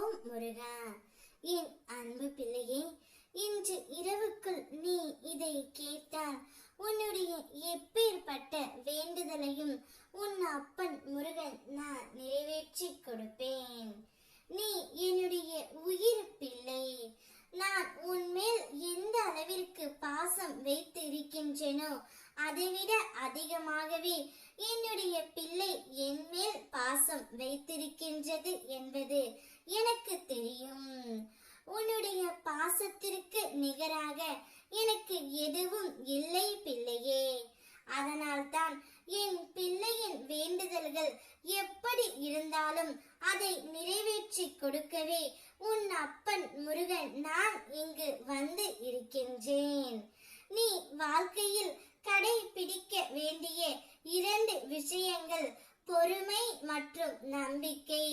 ஓம் முருகா. என் அன்பு பிள்ளையே, இன்று இரவுக்குள் நீ இதை கேட்டால் உன்னுடைய எப்பேற்பட்ட வேண்டுதலையும் உன் அப்பன் முருகன் நான் நிறைவேற்றி கொடுப்பேன். நீ என்னுடைய உயிர் பிள்ளை. நான் உன்மேல் எந்த அளவிற்கு பாசம் வைத்து இருக்கின்றேனோ அதைவிட அதிகமாகவே என்னுடைய பிள்ளை என் மேல் பாசம் வைத்திருக்கின்றது என்பது எனக்கு தெரியும். உன்னுடைய பாசத்திற்கு நிகராக எனக்கு எதுவும் இல்லை பிள்ளையே. அதனால்தான் என் பிள்ளையின் வேண்டுதல்கள் எப்படி இருந்தாலும் அதை நிறைவேற்றி கொடுக்கவே உன் அப்பன் முருகன் நான் இங்கு வந்து இருக்கின்றேன். நீ வாழ்க்கையில் கடைபிடிக்க வேண்டிய 2 விஷயங்கள் பொறுமை மற்றும் நம்பிக்கை.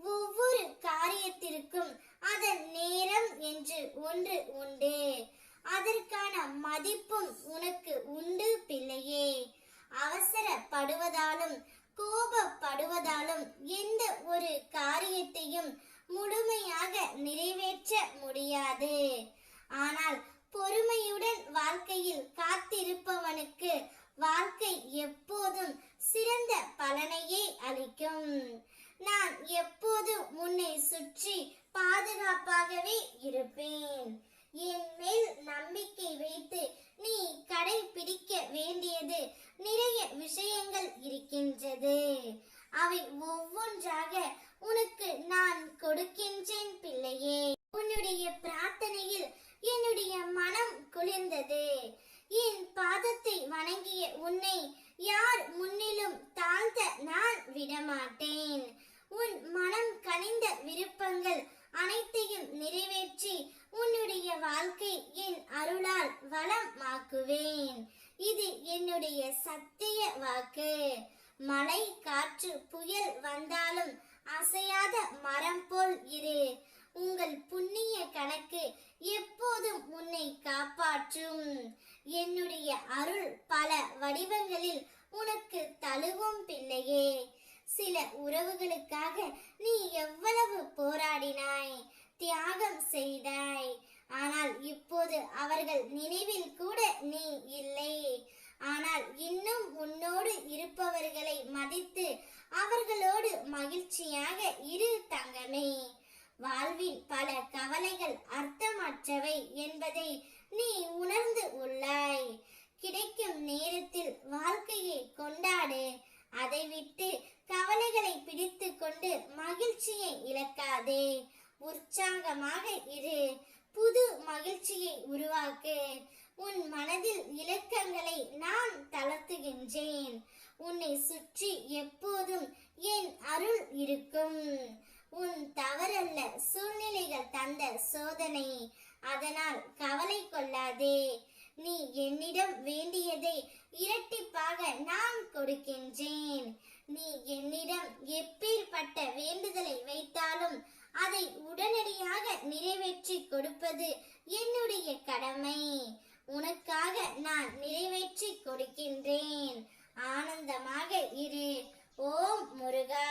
ஒவ்வொரு காரியத்திற்கும் அதன் நேரம் என்று ஒன்று உண்டு. அதற்கான மதிப்பும் உனக்கு உண்டு பிள்ளையே. அவசரப்படுவதாலும் கோபப்படுவதாலும் எந்த ஒரு காரியத்தையும் முழுமையாக நிறைவேற்ற முடியாது. ஆனால் பொறுமையுடன் வாழ்க்கையில் காத்திருப்பவனுக்கு வாழ்க்கை எப்போதும் சிறந்த பலனையே அளிக்கும். நான் எப்போதும் உன்னை சுற்றி பாதுகாப்பாகவே இருப்பேன். என் மேல் நம்பிக்கை வைத்து நீ கடைபிடிக்க வேண்டியது நிறைய விஷயங்கள் இருக்கின்றது. அவை ஒவ்வொன்றாக உனக்கு நான் கொடுக்கின்றேன் பிள்ளையே. உன்னுடைய பிரார்த்தனையில் என்னுடைய மனம் குளிர்ந்தது. என் பாதத்தை வணங்கிய உன்னை யார் முன்னிலும் தாழ்த்த நான் விடமாட்டேன். உன் மனம் கனிந்த விருப்பங்கள் அனைத்தையும் நிறைவேற்றி உன்னுடைய வாழ்க்கை என் அருளால் வளமாக்குவேன். இது என்னுடைய சத்திய வாக்கு. மழை காற்று புயல் வந்தாலும் அசையாத மரம் போல் இரு. உங்கள் புண்ணிய கணக்கு எப்போதும் உன்னை காப்பாற்றும். என்னுடைய அருள் பல வடிவங்களில் உனக்கு தழுவும் பிள்ளையே. சில உறவுகளுக்காக நீ எவ்வளவு போராடினாய், தியாகம் செய்தாய். ஆனால் இப்போது அவர்கள் நினைவில் கூட நீ இல்லை. ஆனால் இன்னும் உன்னோடு இருப்பவர்களை மதித்து அவர்களோடு மகிழ்ச்சியாக இரு தங்கமே. வாழ்வின் பல கவலைகள் அர்த்தமற்றவை என்பதை நீ உணர்ந்து உள்ளாய். கிடைக்கும் நேரத்தில் வாழ்க்கையை கொண்டாடு. அதை விட்டு கவலைகளை பிடித்து கொண்டு மகிழ்ச்சியை இழக்காதே. உற்சாகமாக இரு. புது மகிழ்ச்சியை உருவாக்கு. உன் மனதில் இலக்கங்களை நான் தளர்த்துகின்றேன். உன்னை சுற்றி எப்போதும் என் அருள் இருக்கும். உன் தவறல்ல, சூழ்நிலைகள் தந்த சோதனை. அதனால் கவலை கொள்ளாதே. நீ என்னிடம் வேண்டியதை இரட்டிப்பாக நான் கொடுக்கின்றேன். நீ என்னிடம் எப்பேற்பட்ட வேண்டுதலை வைத்தாலும் அதை உடனடியாக நிறைவேற்றி கொடுப்பது என்னுடைய கடமை. உனக்காக நான் நிறைவேற்றி கொடுக்கின்றேன். ஆனந்தமாக இரு. ஓம் முருகா.